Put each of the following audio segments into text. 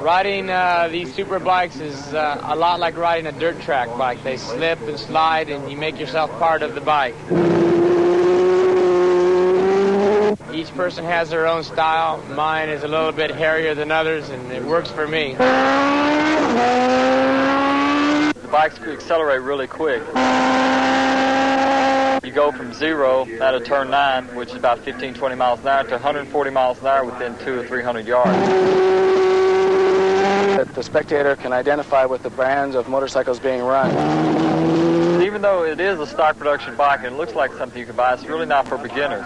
Riding these super bikes is a lot like riding a dirt track bike. They slip and slide, and you make yourself part of the bike. Each person has their own style. Mine is a little bit hairier than others, and it works for me. The bikes accelerate really quick. You go from 0 out of turn 9, which is about 15-20 miles an hour, to 140 miles an hour within 200 or 300 yards. That the spectator can identify with the brands of motorcycles being run. Even though it is a stock production bike and it looks like something you can buy, it's really not for beginners.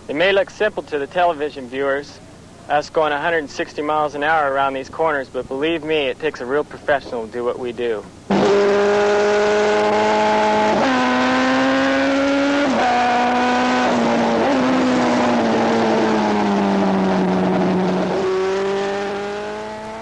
It may look simple to the television viewers, us going 160 miles an hour around these corners, but believe me, it takes a real professional to do what we do.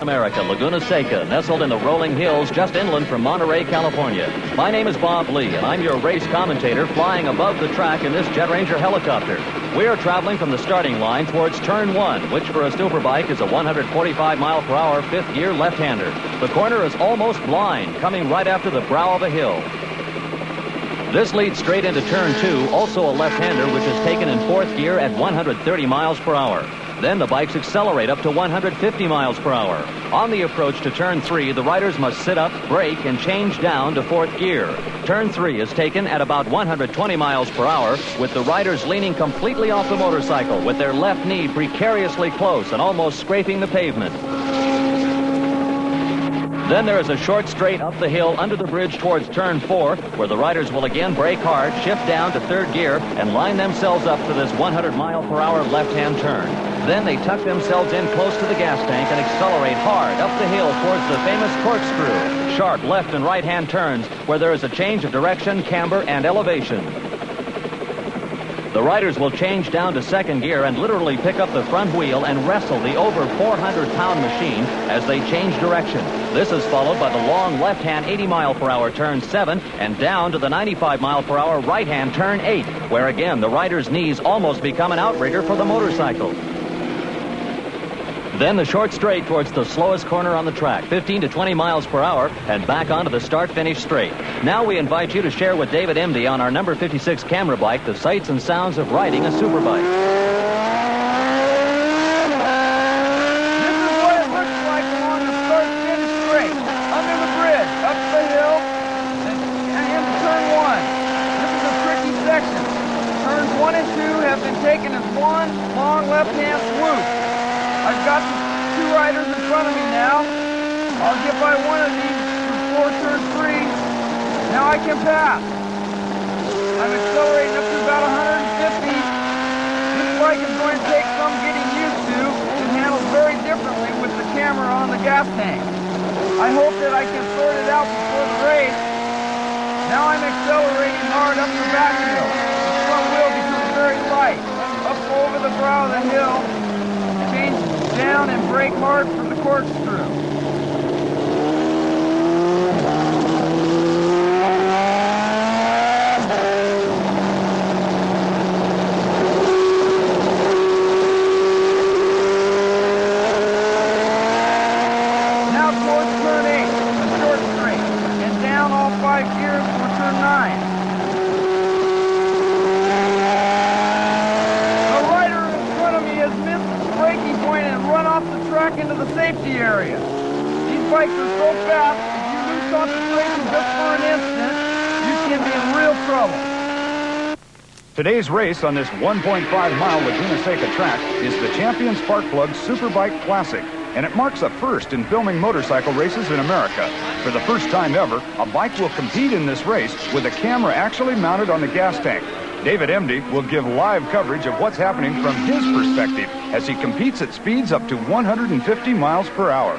America, Laguna Seca, nestled in the rolling hills just inland from Monterey, California. My name is Bob Lee, and I'm your race commentator flying above the track in this Jet Ranger helicopter. We are traveling from the starting line towards Turn 1, which for a superbike is a 145-mile-per-hour fifth-gear left-hander. The corner is almost blind, coming right after the brow of a hill. This leads straight into Turn 2, also a left-hander, which is taken in fourth gear at 130 miles per hour. Then the bikes accelerate up to 150 miles per hour. On the approach to Turn 3, the riders must sit up, brake, and change down to fourth gear. Turn 3 is taken at about 120 miles per hour, with the riders leaning completely off the motorcycle, with their left knee precariously close and almost scraping the pavement. Then there is a short straight up the hill under the bridge towards Turn 4, where the riders will again brake hard, shift down to third gear, and line themselves up for this 100-mile-per-hour left-hand turn. Then they tuck themselves in close to the gas tank and accelerate hard up the hill towards the famous corkscrew. Sharp left and right-hand turns where there is a change of direction, camber, and elevation. The riders will change down to second gear and literally pick up the front wheel and wrestle the over 400-pound machine as they change direction. This is followed by the long left-hand 80-mile-per-hour Turn 7 and down to the 95-mile-per-hour right-hand Turn 8, where again the rider's knees almost become an outrigger for the motorcycle. Then the short straight towards the slowest corner on the track, 15 to 20 miles per hour, and back onto the start-finish straight. Now we invite you to share with David Emdy on our number 56 camera bike the sights and sounds of riding a superbike. This is what it looks like along the start-finish straight, under the bridge, up the hill, and into Turn 1. This is a tricky section. Turns 1 and 2 have been taken as one long left-hand swoop. I've got the two riders in front of me now. I'll get by one of these before Turn 3. Now I can pass. I'm accelerating up to about 150. This bike is going to take some getting used to. It handles very differently with the camera on the gas tank. I hope that I can sort it out before the race. Now I'm accelerating hard up the back hill. The front wheel becomes very light. Up over the brow of the hill. Change down and brake hard for the corkscrew. Now towards Turn 8, a short straight, and down all 5 gears for Turn 9. The rider in front of me has missed braking point and run off the track into the safety area. These bikes are so fast, if you lose concentration just for an instant, you can be in real trouble. Today's race on this 1.5-mile Laguna Seca track is the Champion Sparkplug Superbike Classic, and it marks a first in filming motorcycle races in America. For the first time ever, a bike will compete in this race with a camera actually mounted on the gas tank. David Emdy will give live coverage of what's happening from his perspective as he competes at speeds up to 150 miles per hour.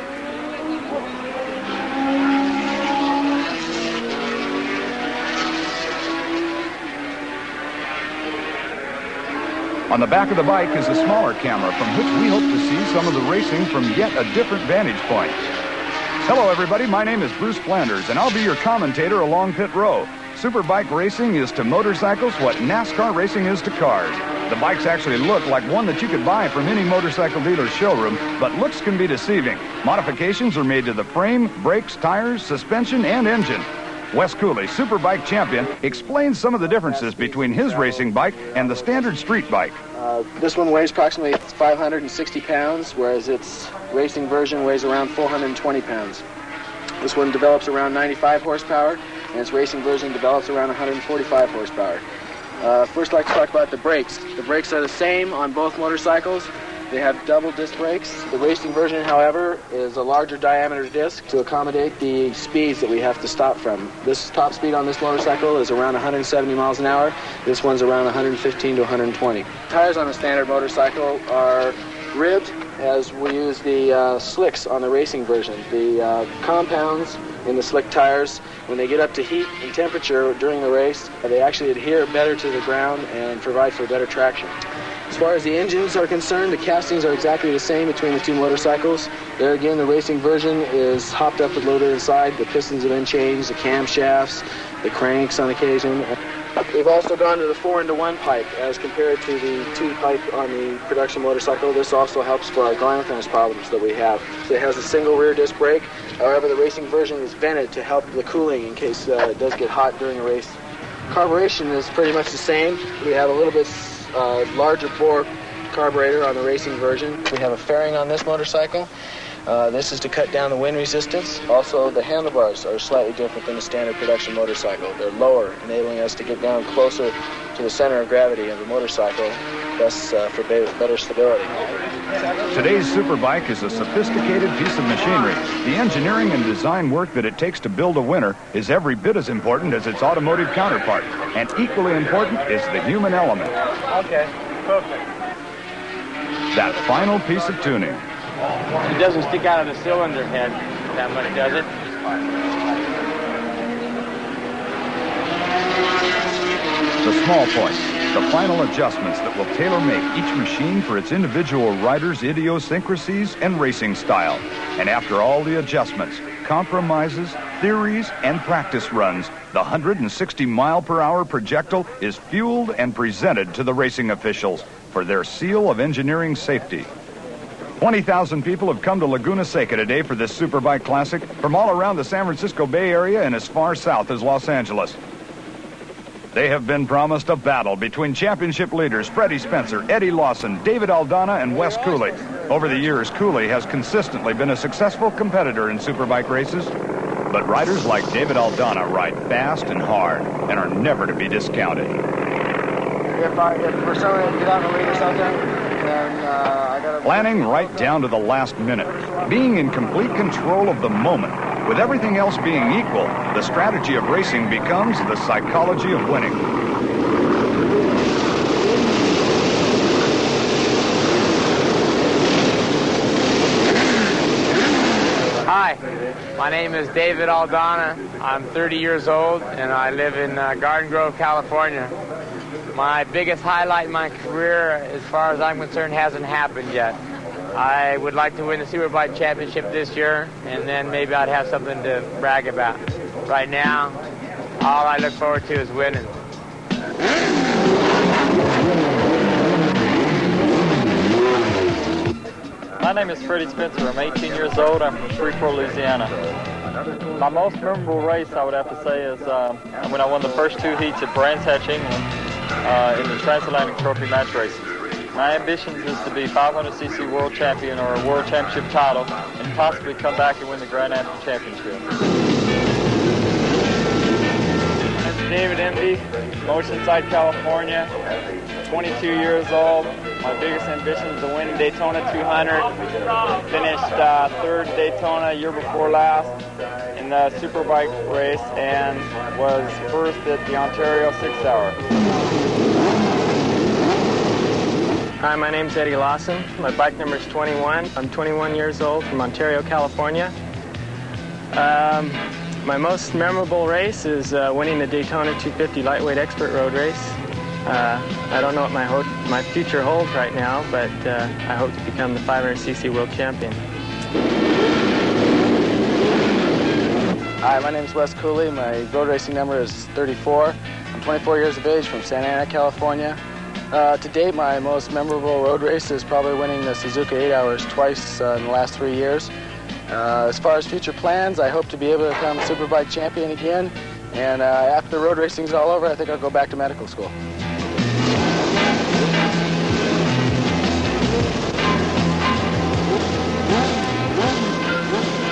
On the back of the bike is a smaller camera from which we hope to see some of the racing from yet a different vantage point. Hello everybody, my name is Bruce Flanders and I'll be your commentator along pit row. Superbike racing is to motorcycles what NASCAR racing is to cars. The bikes actually look like one that you could buy from any motorcycle dealer's showroom, but looks can be deceiving. Modifications are made to the frame, brakes, tires, suspension, and engine. Wes Cooley, Superbike champion, explains some of the differences between his racing bike and the standard street bike. This one weighs approximately 560 pounds, whereas its racing version weighs around 420 pounds. This one develops around 95 horsepower, and its racing version develops around 145 horsepower. First, I'd like to talk about the brakes. The brakes are the same on both motorcycles. They have double disc brakes. The racing version, however, is a larger diameter disc to accommodate the speeds that we have to stop from. This top speed on this motorcycle is around 170 miles an hour. This one's around 115 to 120. Tires on a standard motorcycle are ribbed, as we use the slicks on the racing version. The compounds in the slick tires, when they get up to heat and temperature during the race, they actually adhere better to the ground and provide for better traction. As far as the engines are concerned, the castings are exactly the same between the two motorcycles. There again, the racing version is hopped up with a little bit inside. The pistons have been changed, the camshafts, the cranks on occasion. We've also gone to the 4-into-1 pipe as compared to the 2 pipe on the production motorcycle. This also helps for our glanthorns problems that we have. It has a single rear disc brake. However, the racing version is vented to help the cooling in case it does get hot during a race. Carburation is pretty much the same. We have a little bit larger bore carburetor on the racing version. We have a fairing on this motorcycle. This is to cut down the wind resistance. Also, the handlebars are slightly different than the standard production motorcycle. They're lower, enabling us to get down closer to the center of gravity of the motorcycle, thus for better stability. Today's Superbike is a sophisticated piece of machinery. The engineering and design work that it takes to build a winner is every bit as important as its automotive counterpart. And equally important is the human element. Okay, perfect. That final piece of tuning. It doesn't stick out of the cylinder head that much, does it? The small points, the final adjustments that will tailor-make each machine for its individual rider's idiosyncrasies and racing style. And after all the adjustments, compromises, theories, and practice runs, the 160-mile-per-hour projectile is fueled and presented to the racing officials for their seal of engineering safety. 20,000 people have come to Laguna Seca today for this Superbike Classic from all around the San Francisco Bay Area and as far south as Los Angeles. They have been promised a battle between championship leaders Freddie Spencer, Eddie Lawson, David Aldana, and Wes Cooley. Over the years, Cooley has consistently been a successful competitor in Superbike races, but riders like David Aldana ride fast and hard and are never to be discounted. If for some reason get out in the lead or something, then I got to... Planning right down to the last minute. Being in complete control of the moment. With everything else being equal, the strategy of racing becomes the psychology of winning. Hi, my name is David Aldana. I'm 30 years old and I live in Garden Grove, California. My biggest highlight in my career, as far as I'm concerned, hasn't happened yet. I would like to win the Superbike Championship this year, and then maybe I'd have something to brag about. Right now, all I look forward to is winning. My name is Freddie Spencer. I'm 18 years old. I'm from Shreveport, Louisiana. My most memorable race, I would have to say, is when I won the first 2 heats at Brands Hatch, England, in the Transatlantic Trophy match races. My ambition is to be 500cc world champion or a world championship title and possibly come back and win the Grand National Championship. I'm David Emby, Oceanside, California, 22 years old. My biggest ambition is to win Daytona 200. Finished 3rd Daytona year before last in the Superbike race and was 1st at the Ontario 6 Hour. Hi, my name's Eddie Lawson. My bike number is 21. I'm 21 years old from Ontario, California. My most memorable race is winning the Daytona 250 Lightweight Expert Road Race. I don't know what my future holds right now, but I hope to become the 500cc world champion. Hi, my name is Wes Cooley. My road racing number is 34. I'm 24 years of age from Santa Ana, California. To date, my most memorable road race is probably winning the Suzuka 8 Hours twice in the last 3 years. As far as future plans, I hope to be able to become Superbike champion again. And after road racing's all over, I think I'll go back to medical school.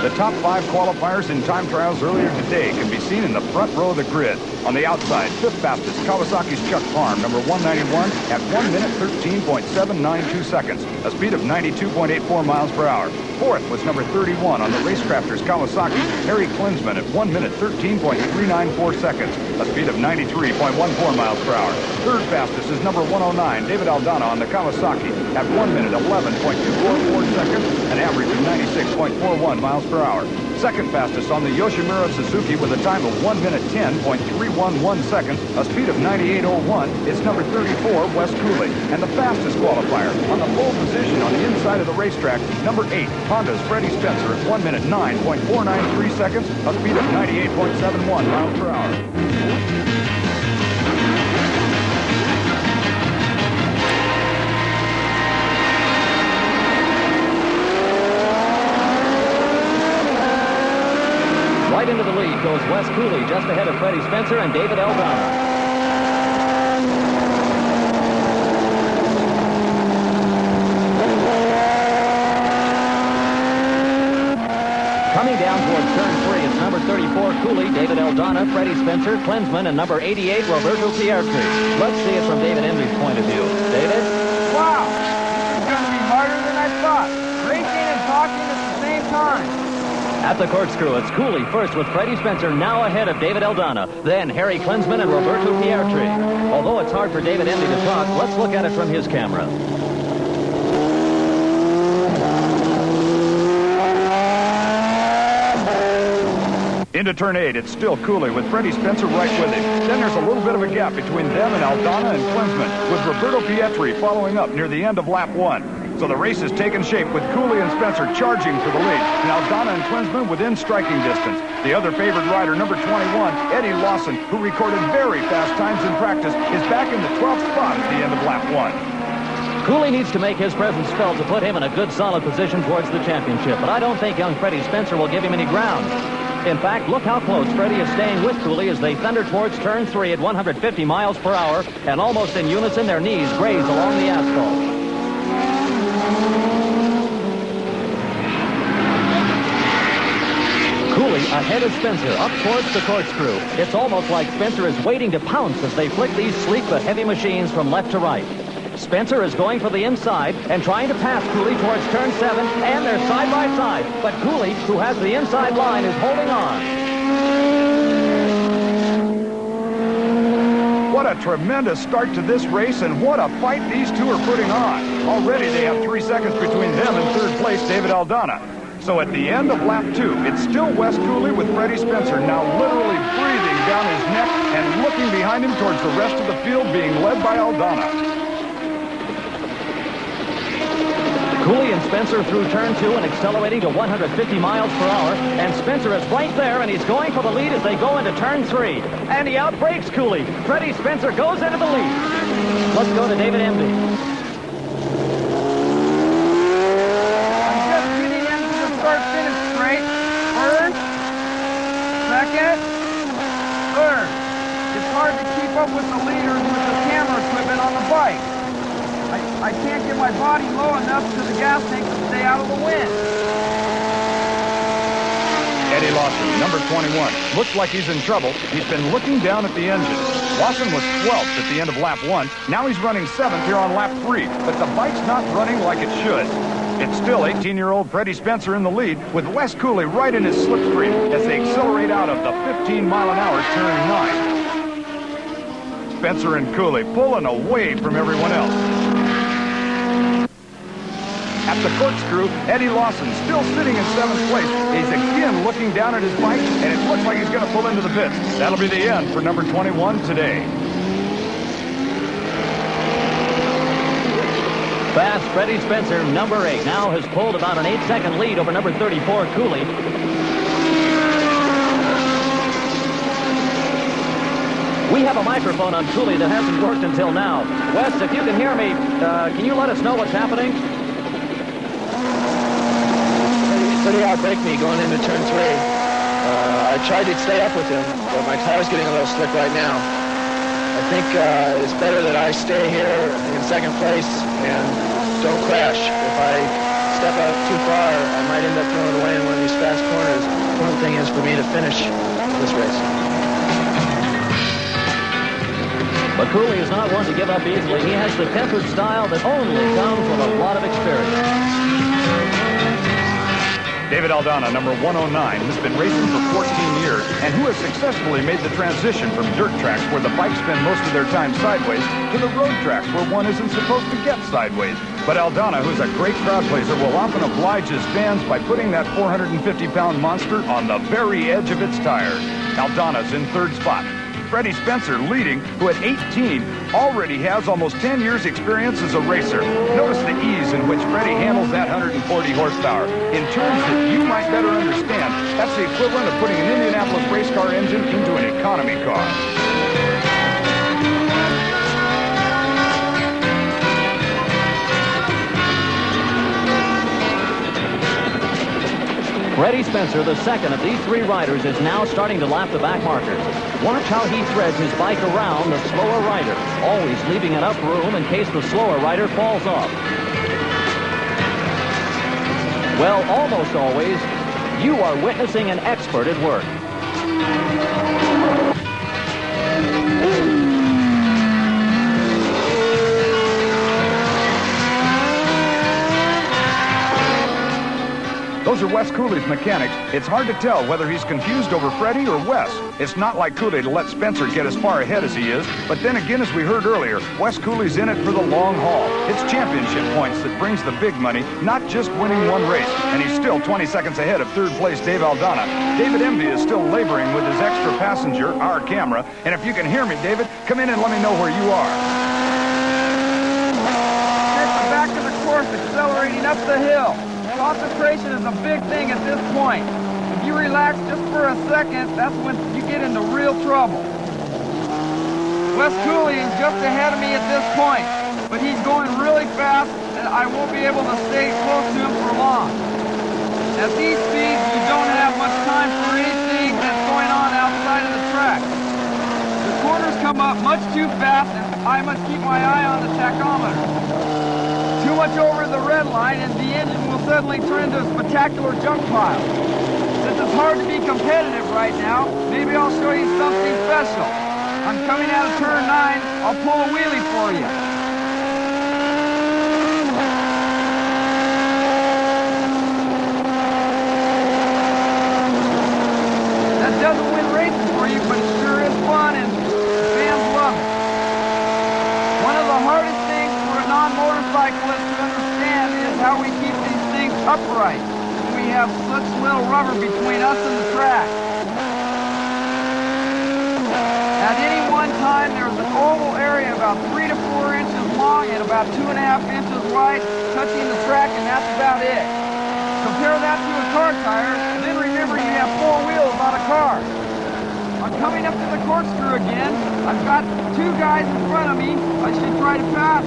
The top 5 qualifiers in time trials earlier today can be seen in the front row of the grid. On the outside, 5th fastest, Kawasaki's Chuck Parham, number 191, at 1 minute 13.792 seconds, a speed of 92.84 miles per hour. 4th was number 31 on the Racecrafters Kawasaki, Harry Klinsman, at 1 minute 13.394 seconds, a speed of 93.14 miles per hour. 3rd fastest is number 109, David Aldana on the Kawasaki, at 1 minute 11.244 seconds, an average of 96.41 miles per hour. 2nd fastest on the Yoshimura Suzuki with a time of 1 minute 10.311 seconds, a speed of 98.01, is number 34, Wes Cooley. And the fastest qualifier on the pole position on the inside of the racetrack, number 8, Honda's Freddie Spencer at 1 minute 9.493 seconds, a speed of 98.71 miles per hour. Right into the lead goes Wes Cooley, just ahead of Freddie Spencer and David Aldana. Coming down towards turn 3, it's number 34, Cooley, David Aldana, Freddie Spencer, Klinsman, and number 88, Roberto Pietri. Let's see it from David Emby's point of view. David? Wow, this is going to be harder than I thought. Racing and talking at the same time. At the corkscrew, it's Cooley first with Freddie Spencer, now ahead of David Aldana. Then Harry Klinsman and Roberto Pietri. Although it's hard for David Emby to talk, let's look at it from his camera. Into turn 8, it's still Cooley with Freddie Spencer right with him. Then there's a little bit of a gap between them and Aldana and Klinsman, with Roberto Pietri following up near the end of lap 1. So the race has taken shape with Cooley and Spencer charging for the lead, and Aldana and Klinsman within striking distance. The other favored rider, number 21, Eddie Lawson, who recorded very fast times in practice, is back in the 12th spot at the end of lap 1. Cooley needs to make his presence felt to put him in a good, solid position towards the championship, but I don't think young Freddie Spencer will give him any ground. In fact, look how close Freddie is staying with Cooley as they thunder towards turn 3 at 150 miles per hour, and almost in unison, their knees graze along the asphalt. Cooley ahead of Spencer, up towards the corkscrew. It's almost like Spencer is waiting to pounce as they flick these sleek but heavy machines from left to right. Spencer is going for the inside and trying to pass Cooley towards turn 7, and they're side by side. But Cooley, who has the inside line, is holding on. What a tremendous start to this race, and what a fight these two are putting on. Already they have 3 seconds between them and 3rd place, David Aldana. So at the end of lap 2, it's still Wes Cooley with Freddie Spencer now literally breathing down his neck and looking behind him towards the rest of the field being led by Aldana. Cooley and Spencer through turn 2 and accelerating to 150 miles per hour. And Spencer is right there, and he's going for the lead as they go into turn 3. And he outbrakes Cooley. Freddie Spencer goes into the lead. Let's go to David Emby. I'm just getting into the start-finish straight. First, second, third. It's hard to keep up with the leaders with the camera equipment on the bike. I can't get my body low enough to the gas tank to stay out of the wind. Eddie Lawson, number 21, looks like he's in trouble. He's been looking down at the engine. Lawson was 12th at the end of lap 1. Now he's running 7th here on lap 3, but the bike's not running like it should. It's still 18-year-old Freddie Spencer in the lead, with Wes Cooley right in his slipstream as they accelerate out of the 15-mile-an-hour turn 9. Spencer and Cooley pulling away from everyone else. At the corkscrew, Eddie Lawson still sitting in 7th place. He's again looking down at his bike, and it looks like he's going to pull into the pits. That'll be the end for number 21 today. Fast Freddie Spencer, number 8, now has pulled about an 8-second lead over number 34, Cooley. We have a microphone on Cooley that hasn't worked until now. Wes, if you can hear me, can you let us know what's happening? Pretty outbreak me going into turn 3. I tried to stay up with him, but my tire's getting a little slick right now. I think it's better that I stay here in second place and don't crash. If I step out too far, I might end up throwing away in one of these fast corners. The important thing is for me to finish this race. But Cooley is not one to give up easily. He has the tempered style that only comes with a lot of experience. David Aldana, number 109, has been racing for 14 years and who has successfully made the transition from dirt tracks where the bikes spend most of their time sideways to the road tracks where one isn't supposed to get sideways. But Aldana, who's a great crowd pleaser, will often oblige his fans by putting that 450-pound monster on the very edge of its tires. Aldana's in third spot. Freddie Spencer, leading, who at 18 already has almost 10 years' experience as a racer. Notice the ease in which Freddie handles that 140 horsepower. In terms that you might better understand, that's the equivalent of putting an Indianapolis race car engine into an economy car. Freddie Spencer, the second of these three riders, is now starting to lap the back markers. Watch how he threads his bike around the slower rider, always leaving enough room in case the slower rider falls off. Well, almost always, you are witnessing an expert at work. Those are Wes Cooley's mechanics. It's hard to tell whether he's confused over Freddie or Wes. It's not like Cooley to let Spencer get as far ahead as he is, but then again, as we heard earlier, Wes Cooley's in it for the long haul. It's championship points that brings the big money, not just winning one race. And he's still 20 seconds ahead of third place Dave Aldana. David Emvey is still laboring with his extra passenger, our camera. And if you can hear me, David, come in and let me know where you are. At the back of the course, accelerating up the hill. Concentration is a big thing at this point. If you relax just for a second, that's when you get into real trouble. Wes Cooley is just ahead of me at this point, but he's going really fast and I won't be able to stay close to him for long. At these speeds, you don't have much time for anything that's going on outside of the track. The corners come up much too fast and I must keep my eye on the tachometer. Too much over the red line and the engine will suddenly turn into a spectacular junk pile. Since it's hard to be competitive right now, maybe I'll show you something special. I'm coming out of turn 9, I'll pull a wheelie for you. That doesn't win races for you, but it sure is fun and fans love it. One of the hardest things for a non-motorcyclist to understand is how we keep these things upright. We have such little rubber between us and the track. At any one time, there's an oval area about 3 to 4 inches long and about 2.5 inches wide, touching the track, and that's about it. Compare that to a car tire, and then remember you have 4 wheels on a car. I'm coming up to the corkscrew again. I've got 2 guys in front of me. I should try to pass.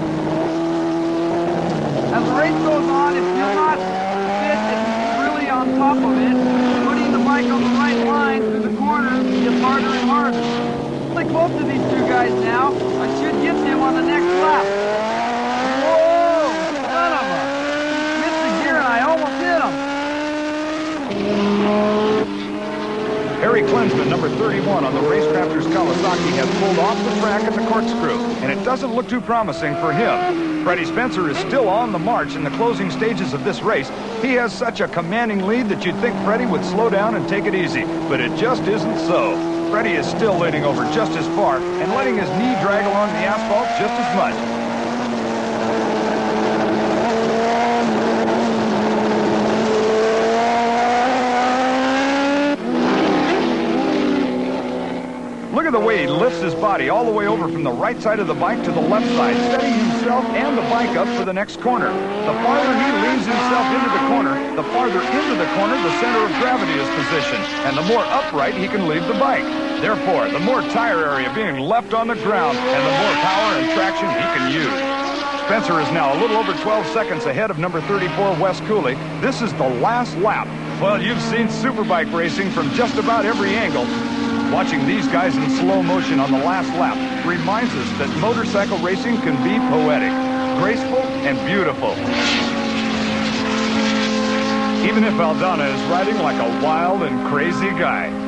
As the race goes on, if you're not fit and really on top of it, putting the bike on the right line through the corners gets harder and harder. Really close to these 2 guys now. I should get him on the next lap. Whoa! Son of a... Missed the gear and I almost hit him. Harry Klinsman, number 31 on the Racecrafters Kawasaki, has pulled off the track at the corkscrew, and it doesn't look too promising for him. Freddie Spencer is still on the march in the closing stages of this race. He has such a commanding lead that you'd think Freddie would slow down and take it easy, but it just isn't so. Freddie is still leading over just as far and letting his knee drag along the asphalt just as much. Look at the way he lifts his body all the way over from the right side of the bike to the left side, setting himself and the bike up for the next corner. The farther he leans himself into the corner, the farther into the corner the center of gravity is positioned, and the more upright he can leave the bike. Therefore, the more tire area being left on the ground and the more power and traction he can use. Spencer is now a little over 12 seconds ahead of number 34, Wes Cooley. This is the last lap. Well, you've seen superbike racing from just about every angle. Watching these guys in slow motion on the last lap reminds us that motorcycle racing can be poetic, graceful, and beautiful. Even if Aldana is riding like a wild and crazy guy.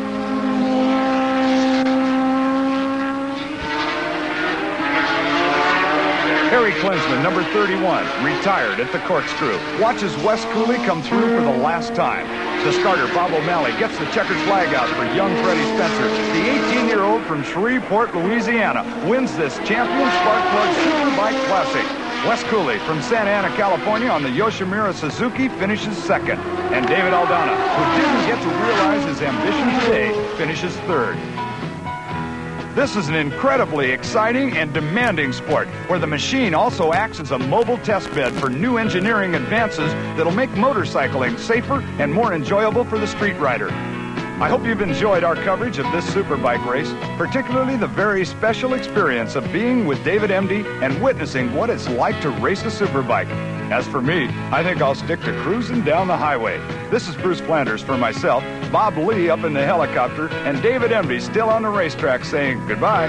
Harry Klinsman, number 31, retired at the corkscrew. Watches Wes Cooley come through for the last time. The starter, Bob O'Malley, gets the checkered flag out for young Freddie Spencer. The 18-year-old from Shreveport, Louisiana, wins this Champion Spark Plug Superbike Classic. Wes Cooley from Santa Ana, California on the Yoshimura Suzuki finishes second. And David Aldana, who didn't get to realize his ambition today, finishes third. This is an incredibly exciting and demanding sport where the machine also acts as a mobile test bed for new engineering advances that'll make motorcycling safer and more enjoyable for the street rider. I hope you've enjoyed our coverage of this superbike race, particularly the very special experience of being with David MD and witnessing what it's like to race a superbike. As for me, I think I'll stick to cruising down the highway. This is Bruce Flanders for myself, Bob Lee up in the helicopter, and David MD still on the racetrack saying goodbye.